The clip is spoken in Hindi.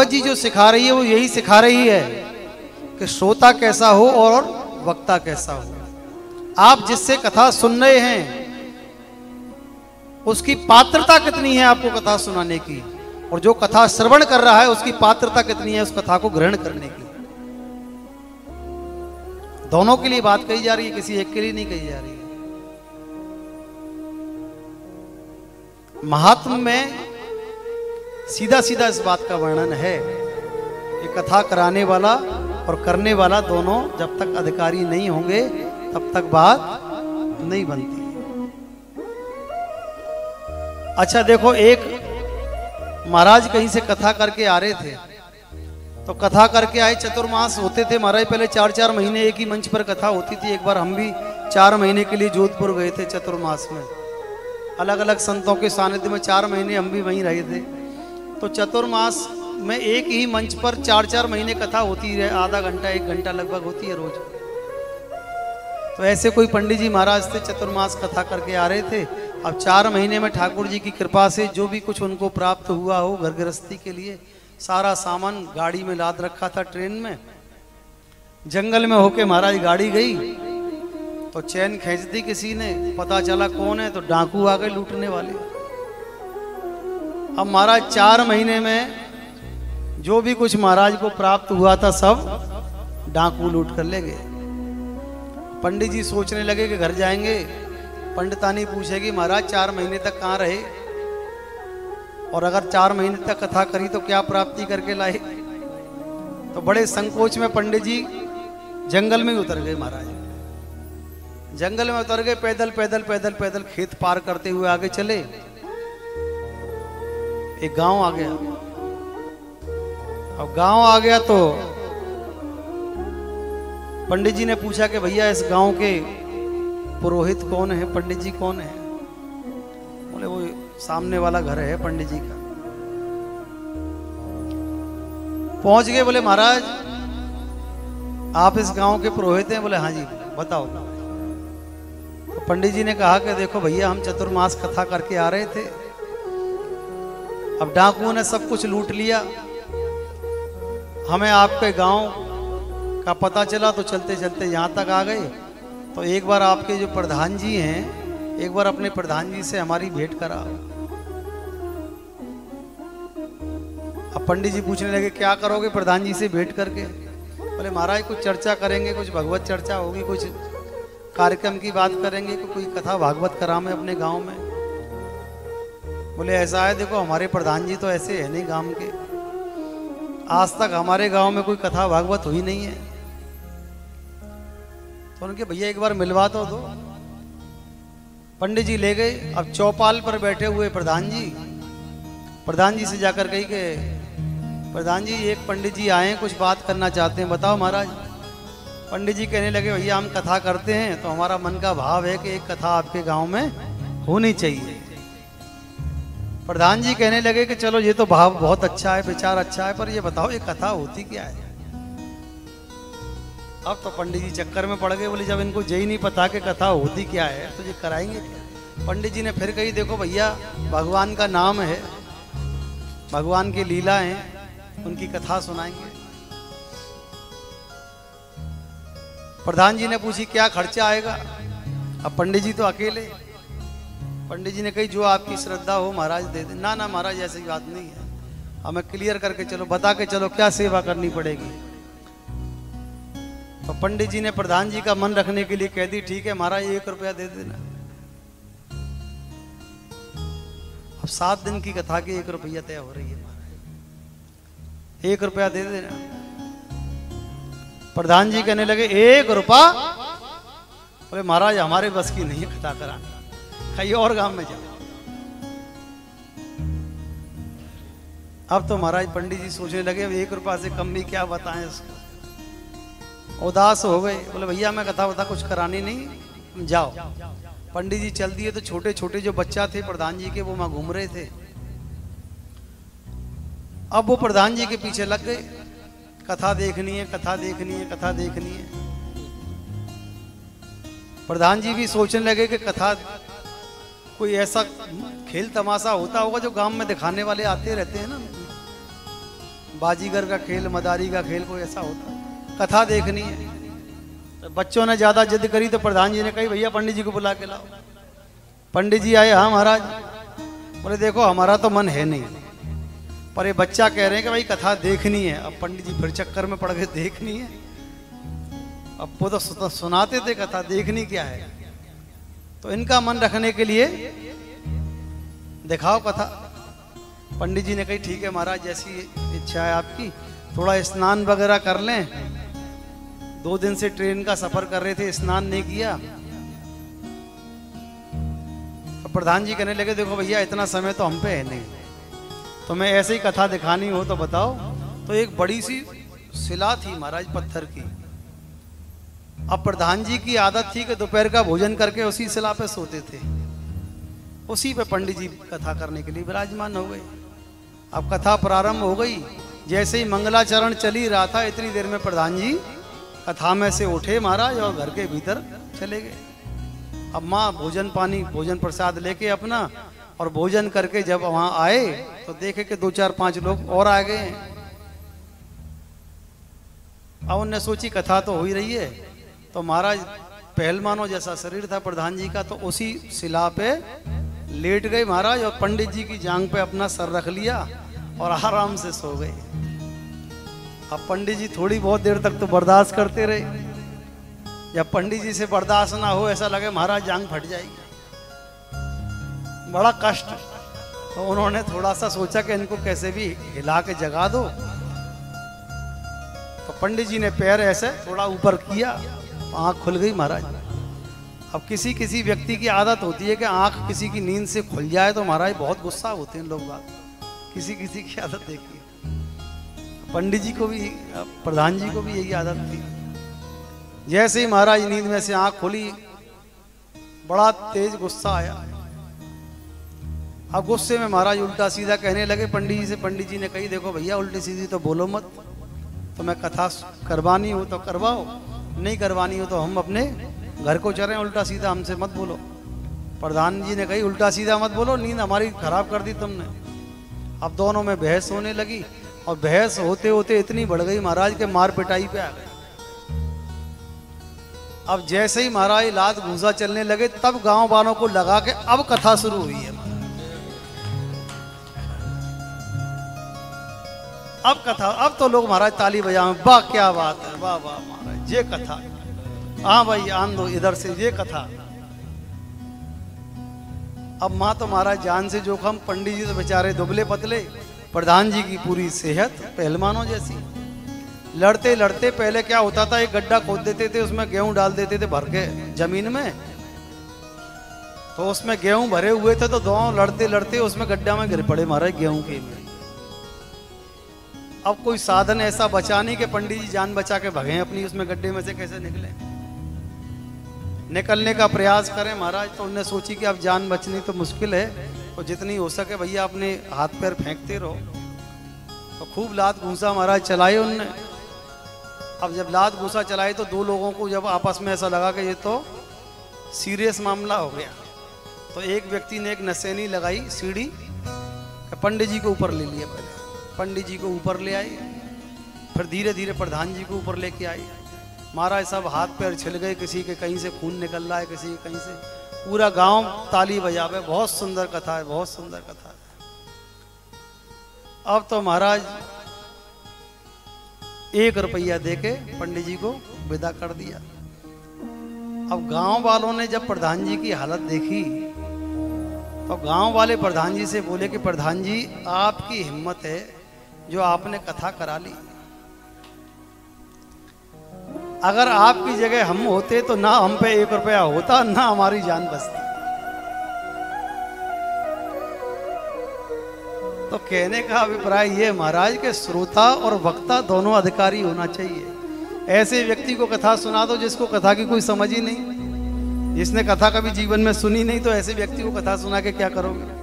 भागवत जी जो सिखा रही है वो यही सिखा रही है कि श्रोता कैसा हो और वक्ता कैसा हो। आप जिससे कथा सुन रहे हैं उसकी पात्रता कितनी है आपको कथा सुनाने की, और जो कथा श्रवण कर रहा है उसकी पात्रता कितनी है उस कथा को ग्रहण करने की। दोनों के लिए बात कही जा रही है, किसी एक के लिए नहीं कही जा रही है। महात्म में सीधा सीधा इस बात का वर्णन है कि कथा कराने वाला और करने वाला दोनों जब तक अधिकारी नहीं होंगे तब तक बात नहीं बनती। अच्छा देखो, एक महाराज कहीं से कथा करके आ रहे थे, तो कथा करके आए, चतुर्मास होते थे महाराज, पहले 4-4 महीने एक ही मंच पर कथा होती थी। एक बार हम भी 4 महीने के लिए जोधपुर गए थे चतुर्मास में, अलग अलग संतों के सानिध्य में 4 महीने हम भी वहीं रहे थे। तो चतुर्मास में एक ही मंच पर 4-4 महीने कथा होती है, आधा घंटा 1 घंटा लगभग होती है रोज। तो ऐसे कोई पंडित जी महाराज थे, चतुर्मास कथा करके आ रहे थे। अब 4 महीने में ठाकुर जी की कृपा से जो भी कुछ उनको प्राप्त हुआ हो घर गृहस्थी के लिए, सारा सामान गाड़ी में लाद रखा था ट्रेन में। जंगल में होके महाराज गाड़ी गई तो चैन खींच दी किसी ने, पता चला कौन है, तो डाकू आ गए लूटने वाले। अब महाराज 4 महीने में जो भी कुछ महाराज को प्राप्त हुआ था सब डाकू लूट कर ले गए। पंडित जी सोचने लगे कि घर जाएंगे, पंडितानी पूछेगी महाराज 4 महीने तक कहाँ रहे, और अगर 4 महीने तक कथा करी तो क्या प्राप्ति करके लाए। तो बड़े संकोच में पंडित जी जंगल में उतर गए। महाराज जंगल में उतर गए, पैदल पैदल पैदल पैदल खेत पार करते हुए आगे चले। एक गांव आ गया। अब गांव आ गया तो पंडित जी ने पूछा कि भैया इस गांव के पुरोहित कौन है, पंडित जी कौन है। बोले वो सामने वाला घर है पंडित जी का। पहुंच गए, बोले महाराज आप इस गांव के पुरोहित हैं। बोले हाँ जी बताओ। तो पंडित जी ने कहा कि देखो भैया हम चतुर्मास कथा करके आ रहे थे, अब डाकुओं ने सब कुछ लूट लिया, हमें आपके गांव का पता चला तो चलते चलते यहाँ तक आ गए। तो एक बार आपके जो प्रधान जी हैं, एक बार अपने प्रधान जी से हमारी भेंट कराओ। अब पंडित जी पूछने लगे क्या करोगे प्रधान जी से भेंट करके। बोले महाराज कुछ चर्चा करेंगे, कुछ भगवत चर्चा होगी, कुछ कार्यक्रम की बात करेंगे, कोई कथा भागवत करामे अपने गांव में। बोले ऐसा है देखो हमारे प्रधान जी तो ऐसे है नहीं गांव के, आज तक हमारे गांव में कोई कथा भागवत हुई नहीं है। तो उनके भैया एक बार मिलवा तो दो। पंडित जी ले गए। अब चौपाल पर बैठे हुए प्रधान जी से जाकर कही कि प्रधान जी एक पंडित जी आए हैं, कुछ बात करना चाहते हैं, बताओ महाराज। पंडित जी कहने लगे भैया हम कथा करते हैं तो हमारा मन का भाव है कि एक कथा आपके गांव में होनी चाहिए। प्रधान जी कहने लगे कि चलो ये तो भाव बहुत अच्छा है, विचार अच्छा है, पर ये बताओ ये कथा होती क्या है। अब तो पंडित जी चक्कर में पड़ गए। बोले जब इनको यही नहीं पता कि कथा होती क्या है तो ये कराएंगे क्या। पंडित जी ने फिर कही देखो भैया भगवान का नाम है, भगवान की लीला है, उनकी कथा सुनाएंगे। प्रधान जी ने पूछी क्या खर्चा आएगा। अब पंडित जी तो अकेले। पंडित जी ने कही जो आपकी श्रद्धा हो महाराज दे दे। ना ना महाराज ऐसी बात नहीं है, हमें क्लियर करके चलो, बता के चलो क्या सेवा करनी पड़ेगी। तो पंडित जी ने प्रधान जी का मन रखने के लिए कह दी ठीक है महाराज 1 रुपया दे देना। अब 7 दिन की कथा की 1 रुपया तय हो रही है महाराज, 1 रुपया दे देना। प्रधान जी कहने लगे 1 रुपया। बोले महाराज हमारे बस की नहीं है कथा कराना, कहीं और गांव में जाओ। अब तो महाराज पंडित जी सोचने लगे अब 1 रुपया से कम भी क्या बताएं इसको। उदास हो गए। बोले भैया मैं कथा बता कुछ करानी नहीं, जाओ। पंडित जी चल दिए। तो छोटे छोटे जो बच्चा थे प्रधान जी के वो वहां घूम रहे थे। अब वो प्रधान जी के पीछे लग गए, कथा देखनी है, कथा देखनी है, कथा देखनी है। प्रधान जी भी सोचने लगे कि कथा कोई ऐसा खेल तमाशा होता होगा जो गांव में दिखाने वाले आते रहते हैं ना। बाजीगर का खेल, मदारी का खेल कोई ऐसा होता है, कथा देखनी है। तो बच्चों ने ज्यादा जिद करी तो प्रधान जी ने कही भैया पंडित जी को बुला के लाओ। पंडित जी आए, हाँ महाराज। बोले देखो हमारा तो मन है नहीं, पर ये बच्चा कह रहे हैं कि भाई कथा देखनी है। अब पंडित जी फिर चक्कर में पड़ गए, देखनी है। अब वो तो सुनाते थे कथा, देखनी क्या है। तो इनका मन रखने के लिए दिखाओ कथा। पंडित जी ने कही ठीक है महाराज, जैसी इच्छा है आपकी, थोड़ा स्नान वगैरह कर लें। 2 दिन से ट्रेन का सफर कर रहे थे, स्नान नहीं किया। तो प्रधान जी कहने लगे देखो भैया इतना समय तो हम पे है नहीं, तो मैं ऐसे ही कथा दिखानी हो तो बताओ। तो एक बड़ी सी शिला थी महाराज, पत्थर की। अब प्रधान जी की आदत थी कि दोपहर का भोजन करके उसी शिला पे सोते थे। उसी पे पंडित जी कथा करने के लिए विराजमान हो गए। अब कथा प्रारंभ हो गई। जैसे ही मंगलाचरण चली रहा था, इतनी देर में प्रधान जी कथा में से उठे महाराज और घर के भीतर चले गए। अब माँ भोजन पानी, भोजन प्रसाद लेके अपना, और भोजन करके जब वहां आए तो देखे कि 2 4 5 लोग और आ गए हैं। अब उनने सोची कथा तो हो ही रही है। तो महाराज पहलवानों जैसा शरीर था प्रधान जी का, तो उसी शिला पे लेट गए महाराज, और पंडित जी की जांग पे अपना सर रख लिया और आराम से सो गए। अब पंडित जी थोड़ी बहुत देर तक तो बर्दाश्त करते रहे। जब पंडित जी से बर्दाश्त ना हो, ऐसा लगे महाराज जांग फट जाएगी, बड़ा कष्ट। तो उन्होंने थोड़ा सा सोचा कि इनको कैसे भी हिला के जगा दो। तो पंडित जी ने पैर ऐसे थोड़ा ऊपर किया, आंख खुल गई महाराज। अब किसी किसी व्यक्ति की आदत होती है कि आंख किसी की नींद से खुल जाए तो महाराज बहुत गुस्सा होते हैं लोग बात। किसी किसी की आदत देखिए, पंडित जी को भी, प्रधान जी को भी यही आदत थी। जैसे ही महाराज नींद में से आंख खुली, बड़ा तेज गुस्सा आया। अब गुस्से में महाराज उल्टा सीधा कहने लगे पंडित जी से। पंडित जी ने कही देखो भैया उल्टी सीधी तो बोलो मत, तो मैं कथा करवानी हो तो करवाओ, नहीं करवानी हो तो हम अपने घर को चलें, उल्टा सीधा हमसे मत बोलो। प्रधान जी ने कही उल्टा सीधा मत बोलो, नींद हमारी खराब कर दी तुमने। अब दोनों में बहस होने लगी, और बहस होते होते इतनी बढ़ गई महाराज के मार पिटाई पे आ गए। अब जैसे ही महाराज लात घूसा चलने लगे, तब गांव वालों को लगा के अब कथा शुरू हुई है। अब कथा, अब तो लोग महाराज ताली बजाएं, वाह क्या बात है, वाह वाह महाराज ये कथा, हाँ भाई आन दो इधर से ये कथा। अब माँ तो महाराज जान से जोखम, पंडित जी तो बेचारे दुबले पतले, प्रधान जी की पूरी सेहत पहलवानों जैसी। लड़ते लड़ते पहले क्या होता था, एक गड्ढा खोद देते थे, उसमें गेहूं डाल देते थे भर के जमीन में, तो उसमें गेहूं भरे हुए थे, तो दोनों लड़ते लड़ते उसमें गड्ढा में गिर पड़े महाराज गेहूं के में। अब कोई साधन ऐसा बचा नहीं कि पंडित जी जान बचा के भगे अपनी, उसमें गड्ढे में से कैसे निकले, निकलने का प्रयास करें महाराज। तो उन्होंने सोची कि अब जान बचनी तो मुश्किल है, तो जितनी हो सके भैया अपने हाथ पैर फेंकते रहो। तो खूब लात घूसा महाराज चलाई उनने। अब जब लात घूसा चलाई तो 2 लोगों को जब आपस में ऐसा लगा कि ये तो सीरियस मामला हो गया, तो एक व्यक्ति ने एक नसेनी लगाई सीढ़ी, पंडित जी को ऊपर ले लिया। पहले पंडित जी को ऊपर ले आई, फिर धीरे धीरे प्रधान जी को ऊपर लेके आई। महाराज सब हाथ पैर छिल गए, किसी के कहीं से खून निकल रहा है, किसी के कहीं से, पूरा गांव ताली बजावे। बहुत सुंदर कथा है, बहुत सुंदर कथा है। अब तो महाराज 1 रुपया देके पंडित जी को विदा कर दिया। अब गांव वालों ने जब प्रधान जी की हालत देखी, तो गांव वाले प्रधान जी से बोले कि प्रधान जी आपकी हिम्मत है जो आपने कथा करा ली, अगर आपकी जगह हम होते तो ना हम पे 1 रुपया होता, ना हमारी जान बचती। तो कहने का अभिप्राय ये महाराज के श्रोता और वक्ता दोनों अधिकारी होना चाहिए। ऐसे व्यक्ति को कथा सुना दो जिसको कथा की कोई समझ ही नहीं, जिसने कथा कभी जीवन में सुनी नहीं, तो ऐसे व्यक्ति को कथा सुना के क्या करोगे।